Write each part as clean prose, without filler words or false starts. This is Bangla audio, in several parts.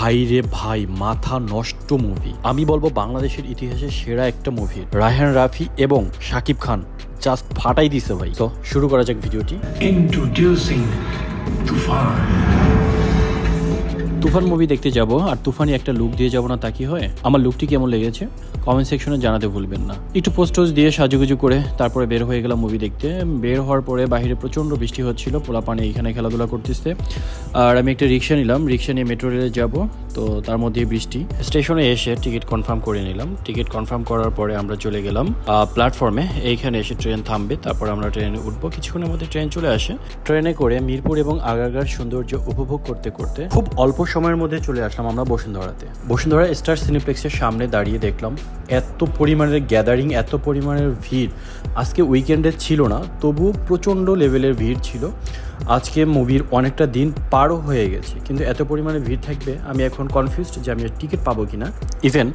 ভাই রে ভাই, মাথা নষ্ট মুভি। আমি বলবো বাংলাদেশের ইতিহাসে সেরা একটা মুভি। রায়হান রাফি এবং শাকিব খান জাস্ট ফাটাই দিছে ভাই। তো শুরু করা যাক ভিডিওটি। ইন্ট্রোডিউসিং তুফান মুভি দেখতে যাব আর তুফানি একটা লুক দিয়ে যাব না, তা কি হয়? আমার লুকটি কেমন লেগেছে কমেন্ট সেকশনে জানাতে ভুলবেন না। একটু পোস্টোজ দিয়ে সাজুগুজু করে তারপরে বের হয়ে গেলাম মুভি দেখতে। বের হওয়ার পরে বাইরে প্রচণ্ড বৃষ্টি হচ্ছিল, পোলাপানি এখানে খেলাধুলা করতেছে। আর আমি একটা রিক্সা নিলাম, রিক্সা নিয়ে মেট্রো রেলে যাবো। তো তার মধ্যে বৃষ্টি। স্টেশনে এসে টিকিট কনফার্ম করে নিলাম। টিকিট কনফার্ম করার পরে আমরা চলে গেলাম প্ল্যাটফর্মে। এইখানে এসে ট্রেন থামবে, তারপর আমরা ট্রেনে উঠবো। কিছুক্ষণের মধ্যে ট্রেন চলে আসে। ট্রেনে করে মিরপুর এবং আগারগাঁর সৌন্দর্য উপভোগ করতে করতে খুব অল্প সময়ের মধ্যে চলে আসলাম আমরা বসুন্ধরাতে। বসুন্ধরা স্টার সিনেপ্লেক্সের সামনে দাঁড়িয়ে দেখলাম এত পরিমাণের গ্যাদারিং, এত পরিমাণের ভিড়। আজকে উইকেন্ডে ছিল না, তবু প্রচণ্ড লেভেলের ভিড় ছিল। আজকে মুভির অনেকটা দিন পারও হয়ে গেছে, কিন্তু এত পরিমাণে ভিড় থাকবে আমি এখন কনফিউজড যে আমি টিকিট পাবো কিনা। ইভেন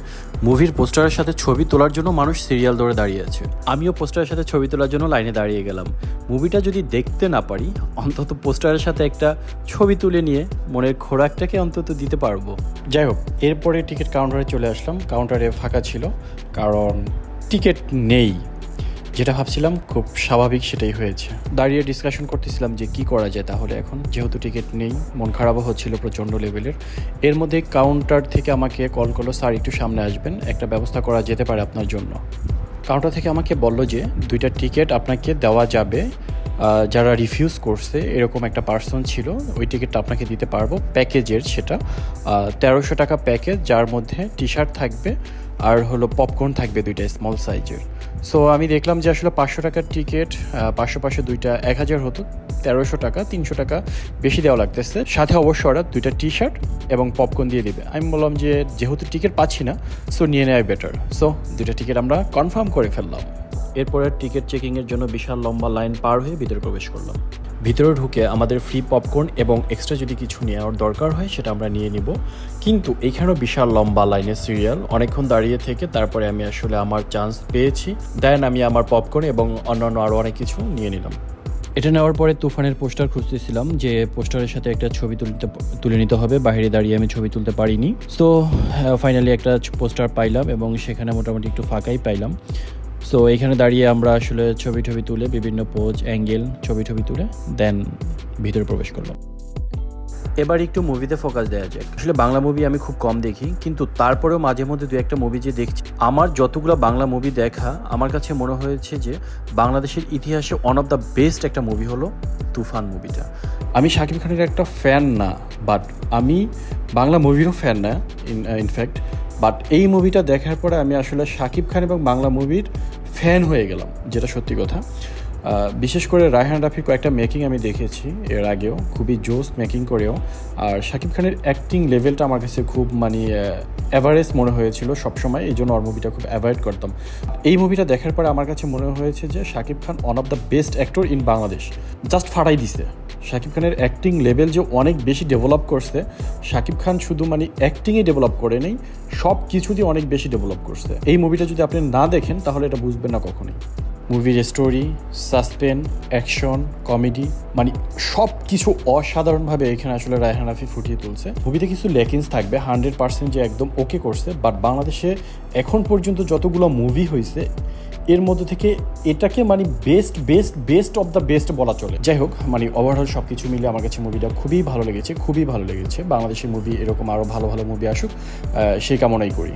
মুভির পোস্টারের সাথে ছবি তোলার জন্য মানুষ সিরিয়াল ধরে দাঁড়িয়ে আছে। আমিও পোস্টারের সাথে ছবি তোলার জন্য লাইনে দাঁড়িয়ে গেলাম। মুভিটা যদি দেখতে না পারি, অন্তত পোস্টারের সাথে একটা ছবি তুলে নিয়ে মনের খোরাকটাকে অন্তত দিতে পারবো। যাই হোক, এরপরে টিকিট কাউন্টারে চলে আসলাম। কাউন্টারে ফাঁকা ছিল, কারণ টিকিট নেই। যেটা ভাবছিলাম খুব স্বাভাবিক সেটাই হয়েছে। দাঁড়িয়ে ডিসকাশন করতেছিলাম যে কি করা যায় তাহলে এখন, যেহেতু টিকিট নেই। মন খারাপও হচ্ছিল প্রচণ্ড লেভেলের। এর মধ্যে কাউন্টার থেকে আমাকে কল করলো, স্যার একটু সামনে আসবেন, একটা ব্যবস্থা করা যেতে পারে আপনার জন্য। কাউন্টার থেকে আমাকে বললো যে 2টা টিকিট আপনাকে দেওয়া যাবে। যারা রিফিউজ করছে এরকম একটা পার্সন ছিল, ওই টিকিটটা আপনাকে দিতে পারবো। প্যাকেজের সেটা 1300 টাকা প্যাকেজ, যার মধ্যে টি শার্ট থাকবে আর হলো পপকর্ন থাকবে 2টা স্মল সাইজের। সো আমি দেখলাম যে আসলে 500 টাকার টিকিট, 500 2টা 1000 হতো। 1300 টাকা, 300 টাকা বেশি দেওয়া লাগতেছে। সাথে অবশ্য ওরা 2টা টি শার্ট এবং পপকর্ন দিয়ে দিবে। আমি বললাম যে যেহেতু টিকিট পাচ্ছি না, সো নিয়ে নেওয়াই বেটার। সো 2টা টিকিট আমরা কনফার্ম করে ফেললাম। এরপরে টিকিট চেকিংয়ের জন্য বিশাল লম্বা লাইন পার হয়ে ভিতরে প্রবেশ করলাম। ভিতরে ঢুকে আমাদের ফ্রি পপকর্ন এবং এক্সট্রা যদি কিছু নেওয়ার দরকার হয় সেটা আমরা নিয়ে নিব। কিন্তু এইখানেও বিশাল লম্বা লাইনের সিরিয়াল। অনেকক্ষণ দাঁড়িয়ে থেকে তারপরে আমি আসলে আমার চান্স পেয়েছি। দেন আমি আমার পপকর্ন এবং অন্যান্য আরও অনেক কিছু নিয়ে নিলাম। এটা নেওয়ার পরে তুফানের পোস্টার খুঁজতেছিলাম যে পোস্টারের সাথে একটা ছবি তুলে নিতে হবে। বাইরে দাঁড়িয়ে আমি ছবি তুলতে পারিনি। সো ফাইনালি একটা পোস্টার পাইলাম এবং সেখানে মোটামুটি একটু ফাঁকাই পাইলাম। সো এখানে দাঁড়িয়ে আমরা আসলে ছবি তুলে বিভিন্ন পোজ অ্যাঙ্গেল ছবি তুলে দেন ভিতরে প্রবেশ করলাম। এবার একটু মুভিতে ফোকাস দেওয়া যাক। আসলে বাংলা মুভি আমি খুব কম দেখি, কিন্তু তারপরেও মাঝে মধ্যে 2-1টা মুভি যে দেখছি, আমার যতগুলো বাংলা মুভি দেখা আমার কাছে মনে হয়েছে যে বাংলাদেশের ইতিহাসে ওয়ান অফ দ্য বেস্ট একটা মুভি হলো তুফান মুভিটা। আমি শাকিব খানের একটা ফ্যান না, বাট আমি বাংলা মুভিরও ফ্যান না ইনফ্যাক্ট। বাট এই মুভিটা দেখার পরে আমি আসলে শাকিব খান এবং বাংলা মুভির ফ্যান হয়ে গেলাম, যেটা সত্যি কথা। বিশেষ করে রায়হান রাফির কয়েকটা মেকিং আমি দেখেছি এর আগেও, খুবই জোস মেকিং করেও। আর শাকিব খানের অ্যাক্টিং লেভেলটা আমার কাছে খুব অ্যাভারেজ মনে হয়েছিল সবসময়, এই জন্য ওর মুভিটা খুব অ্যাভয়েড করতাম। এই মুভিটা দেখার পরে আমার কাছে মনে হয়েছে যে Shakib Khan one of the best actor in Bangladesh. Just ফাটাই দিছে। শাকিব খানের অ্যাক্টিং লেভেল যে অনেক বেশি ডেভেলপ করছে। শাকিব খান শুধু অ্যাক্টিংয়ে ডেভেলপ করে নেই, সব কিছু দিয়ে অনেক বেশি ডেভেলপ করছে। এই মুভিটা যদি আপনি না দেখেন তাহলে এটা বুঝবেন না কখনোই। মুভির স্টোরি, সাসপেন্স, অ্যাকশন, কমেডি সব কিছু অসাধারণভাবে এখানে আসলে রায়হান রাফি ফুটিয়ে তুলছে। মুভিতে কিছু লেকিংস থাকবে, 100% যে একদম ওকে করছে। বাট বাংলাদেশে এখন পর্যন্ত যতগুলো মুভি হয়েছে এর মধ্যে থেকে এটাকে বেস্ট অফ দ্য বেস্ট বলা চলে। যাই হোক, ওভারঅল সব কিছু মিলে আমার কাছে মুভিটা খুবই ভালো লেগেছে। বাংলাদেশের মুভি এরকম আরও ভালো মুভি আসুক, সেই কামনাই করি।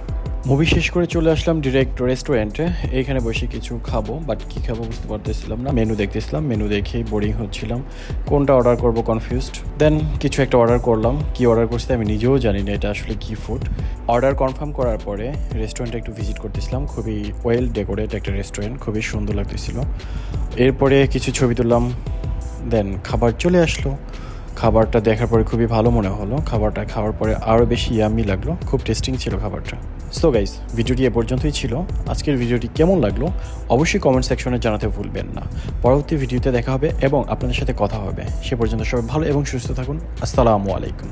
মুভি শেষ করে চলে আসলাম ডিরেক্ট রেস্টুরেন্টে। এইখানে বসে কিছু খাবো, বাট কী খাবো বুঝতে পারতেছিলাম না। মেনু দেখতেছিলাম, মেনু দেখেই বোরিং হচ্ছিলাম, কোনটা অর্ডার করবো কনফিউজড। দেন কিছু একটা অর্ডার করলাম। কি অর্ডার করছি আমি নিজেও জানি না এটা আসলে কী ফুড। অর্ডার কনফার্ম করার পরে রেস্টুরেন্টে একটু ভিজিট করতেছিলাম। খুবই ওয়েল ডেকোরেট একটা রেস্টুরেন্ট, খুবই সুন্দর লাগতেছিল। এরপরে কিছু ছবি তুললাম, দেন খাবার চলে আসলো। খাবারটা দেখার পরে খুবই ভালো মনে হলো। খাবারটা খাওয়ার পরে আরও বেশি ইয়াম্মি লাগলো, খুব টেস্টিং ছিল খাবারটা। সো গাইস, ভিডিওটি এ পর্যন্তই ছিল। আজকের ভিডিওটি কেমন লাগলো অবশ্যই কমেন্ট সেকশনে জানাতে ভুলবেন না। পরবর্তী ভিডিওতে দেখা হবে এবং আপনাদের সাথে কথা হবে। সে পর্যন্ত সবাই ভালো এবং সুস্থ থাকুন। আসসালামু আলাইকুম।